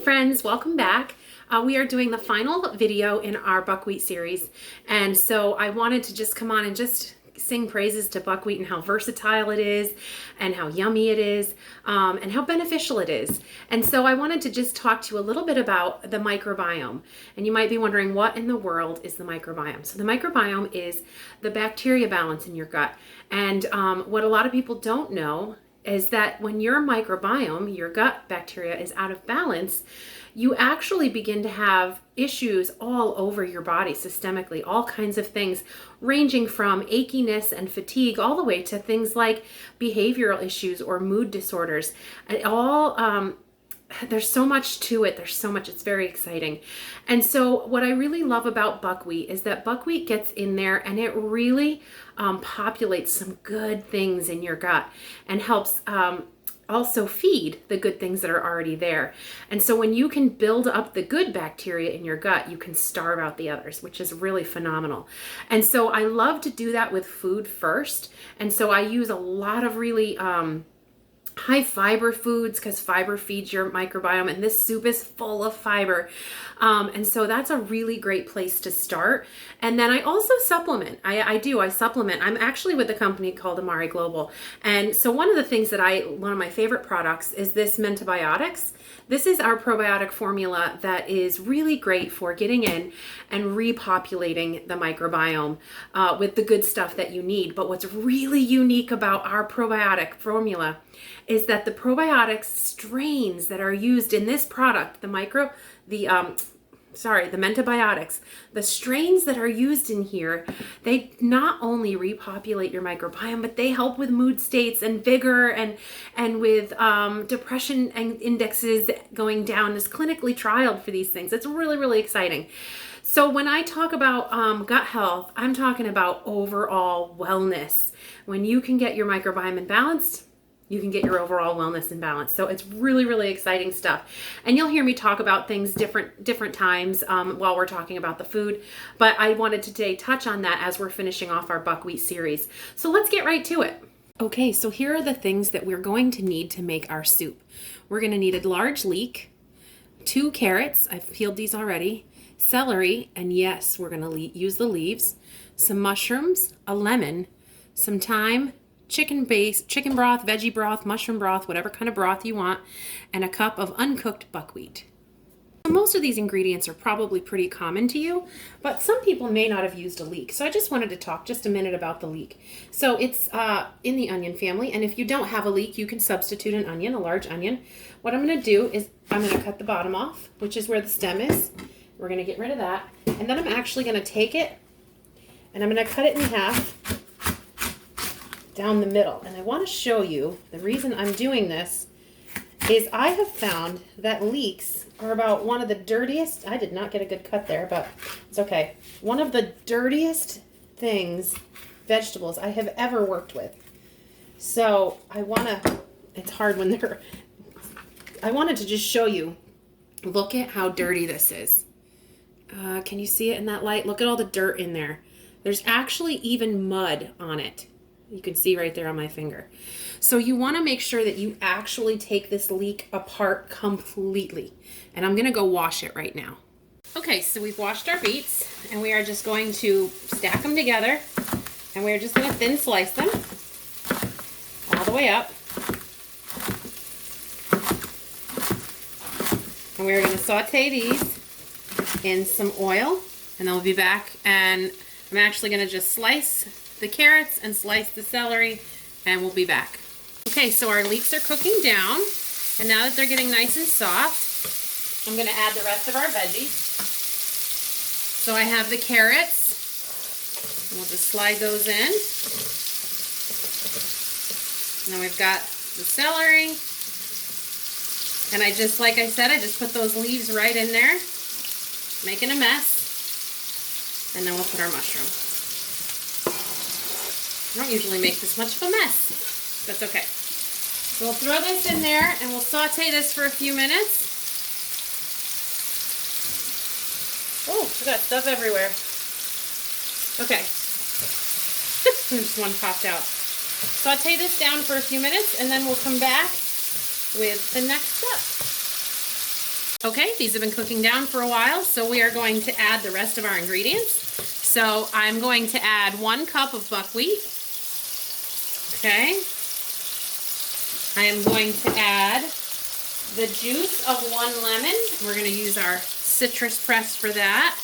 friends, welcome back. We are doing the final video in our buckwheat series, and so I wanted to just come on and just sing praises to buckwheat and how versatile it is and how yummy it is and how beneficial it is. And so I wanted to just talk to you a little bit about the microbiome. And you might be wondering, what in the world is the microbiome? So the microbiome is the bacteria balance in your gut. And what a lot of people don't know is that when your microbiome, your gut bacteria, is out of balance, you actually begin to have issues all over your body systemically, all kinds of things ranging from achiness and fatigue all the way to things like behavioral issues or mood disorders. And all there's so much to it. There's so much. It's very exciting. And so what I really love about buckwheat is that buckwheat gets in there and it really populates some good things in your gut and helps also feed the good things that are already there. And so when you can build up the good bacteria in your gut, you can starve out the others, which is really phenomenal. And so I love to do that with food first. And so I use a lot of really high fiber foods because fiber feeds your microbiome, and this soup is full of fiber. And so that's a really great place to start. And then I also supplement. I supplement. I'm actually with a company called Amari Global. And so one of the things that one of my favorite products is this Mentobiotics. This is our probiotic formula that is really great for getting in and repopulating the microbiome with the good stuff that you need. But what's really unique about our probiotic formula is that the probiotics strains that are used in this product, the Mentobiotics, the strains that are used in here, they not only repopulate your microbiome, but they help with mood states and vigor and with depression and indexes going down. It's clinically trialed for these things. It's really, really exciting. So when I talk about gut health, I'm talking about overall wellness. When you can get your microbiome in balance, you can get your overall wellness in balance. So it's really, really exciting stuff. And you'll hear me talk about things different times while we're talking about the food. But I wanted to today touch on that as we're finishing off our buckwheat series. So let's get right to it. Okay, so here are the things that we're going to need to make our soup. We're going to need a large leek, 2 carrots, I've peeled these already, celery, and yes, we're going to use the leaves, some mushrooms, a lemon, some thyme, chicken broth, veggie broth, mushroom broth, whatever kind of broth you want, and a cup of uncooked buckwheat. Most of these ingredients are probably pretty common to you, but some people may not have used a leek. So I just wanted to talk just a minute about the leek. So it's in the onion family, and if you don't have a leek, you can substitute an onion, a large onion. What I'm going to do is I'm going to cut the bottom off, which is where the stem is. We're going to get rid of that, and then I'm actually going to take it, and I'm going to cut it in half down the middle. And I want to show you the reason I'm doing this is I have found that leeks are about one of the dirtiest, I did not get a good cut there, but it's okay, one of the dirtiest vegetables I have ever worked with. So it's hard when I wanted to just show you, look at how dirty this is. Can you see it in that light? Look at all the dirt in there. There's actually even mud on it. You can see right there on my finger. So you want to make sure that you actually take this leek apart completely. And I'm going to go wash it right now. Okay, so we've washed our beets and we are just going to stack them together, and we're just going to thin slice them all the way up. And we're going to saute these in some oil, and then we'll be back, and I'm actually going to just slice the carrots and slice the celery, and we'll be back. Okay, so our leeks are cooking down, and now that they're getting nice and soft, I'm going to add the rest of our veggies. So I have the carrots, and we'll just slide those in. And then we've got the celery, and like I said, I just put those leaves right in there, making a mess, and then we'll put our mushroom. I don't usually make this much of a mess. That's okay. So we'll throw this in there and we'll saute this for a few minutes. Oh, we got stuff everywhere. Okay. Just one popped out. Saute this down for a few minutes, and then we'll come back with the next step. Okay, these have been cooking down for a while, so we are going to add the rest of our ingredients. So I'm going to add 1 cup of buckwheat. Okay. I am going to add the juice of 1 lemon. We're going to use our citrus press for that.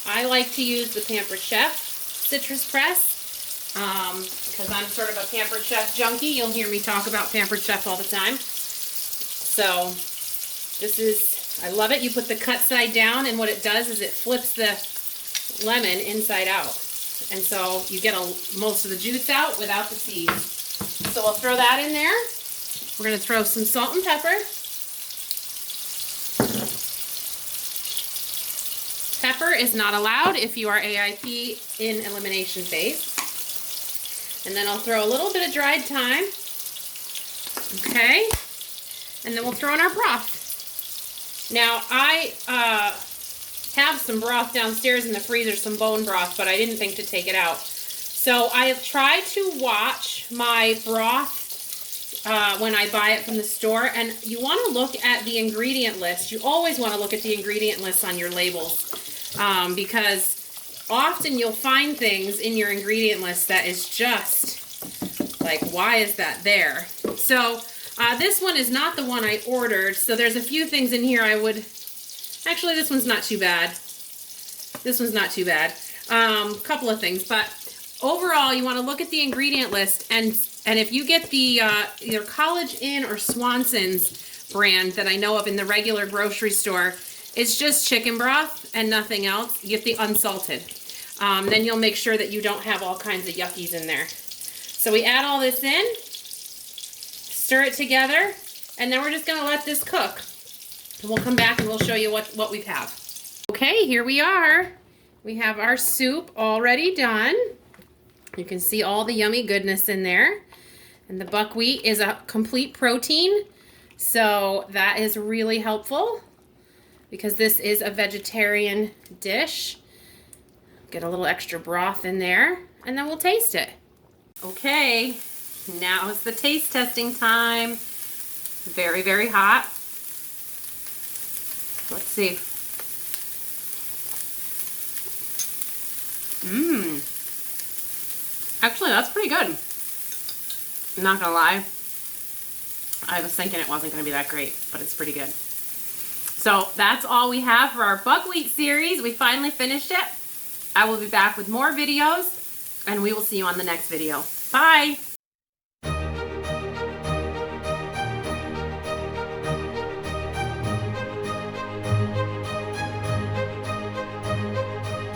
I like to use the Pampered Chef citrus press because I'm sort of a Pampered Chef junkie. You'll hear me talk about Pampered Chef all the time. So this is, I love it. You put the cut side down, and what it does is it flips the lemon inside out. And so you get most of the juice out without the seeds. So we'll throw that in there. We're going to throw some salt and pepper. Pepper is not allowed if you are AIP in elimination phase. And then I'll throw a little bit of dried thyme. Okay. And then we'll throw in our broth. Now, I have some broth downstairs in the freezer, some bone broth, but I didn't think to take it out. So I have tried to watch my broth when I buy it from the store, and you want to look at the ingredient list. You always want to look at the ingredient list on your labels because often you'll find things in your ingredient list that is just like, why is that there? So this one is not the one I ordered, so there's a few things in here I would... Actually, this one's not too bad. This one's not too bad. Couple of things, but overall, you want to look at the ingredient list, and if you get the either College Inn or Swanson's brand that I know of in the regular grocery store, it's just chicken broth and nothing else. You get the unsalted. Then you'll make sure that you don't have all kinds of yuckies in there. So we add all this in, stir it together, and then we're just going to let this cook. And we'll come back and we'll show you what we have. Okay, here we are. We have our soup already done. You can see all the yummy goodness in there. And the buckwheat is a complete protein, so that is really helpful because this is a vegetarian dish. Get a little extra broth in there, and then we'll taste it. Okay, now is the taste testing time. Very, very hot. Let's see. Actually, that's pretty good. I'm not gonna lie. I was thinking it wasn't gonna be that great, but it's pretty good. So that's all we have for our buckwheat series. We finally finished it. I will be back with more videos, and we will see you on the next video. Bye.